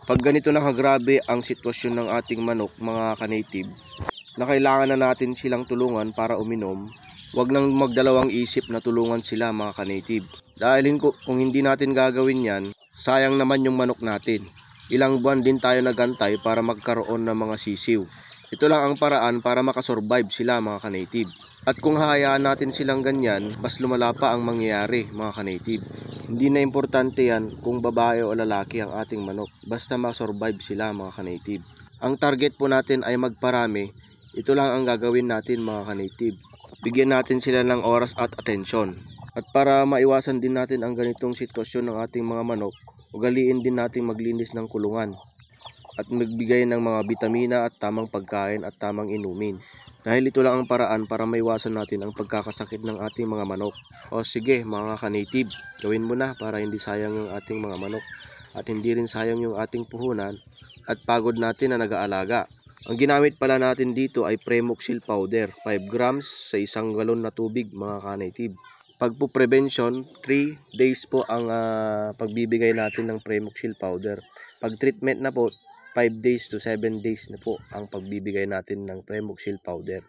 Pag ganito na kagrabe ang sitwasyon ng ating manok mga ka-native, na kailangan na natin silang tulungan para uminom, wag nang magdalawang isip na tulungan sila mga ka-native. Dahil kung hindi natin gagawin yan, sayang naman yung manok natin. Ilang buwan din tayo nagantay para magkaroon ng mga sisiw. Ito lang ang paraan para makasurvive sila mga ka-native. At kung hahayaan natin silang ganyan, mas lumala pa ang mangyayari mga ka-native. Hindi na importante yan kung babae o lalaki ang ating manok, basta masurvive sila mga ka-native. Ang target po natin ay magparami. Ito lang ang gagawin natin mga ka-native. Bigyan natin sila ng oras at atensyon. At para maiwasan din natin ang ganitong sitwasyon ng ating mga manok, ugaliin din natin maglinis ng kulungan at magbigay ng mga bitamina at tamang pagkain at tamang inumin. Dahil ito lang ang paraan para maiwasan natin ang pagkakasakit ng ating mga manok. O sige mga ka-native, gawin mo na para hindi sayang yung ating mga manok at hindi rin sayang yung ating puhunan at pagod natin na nag-aalaga. Ang ginamit pala natin dito ay Premoxil powder, 5 grams sa isang galon na tubig mga ka-native. Pag po prevention, 3 days po ang pagbibigay natin ng Premoxil powder. Pag treatment na po, 5 days to 7 days na po ang pagbibigay natin ng Premoxil powder.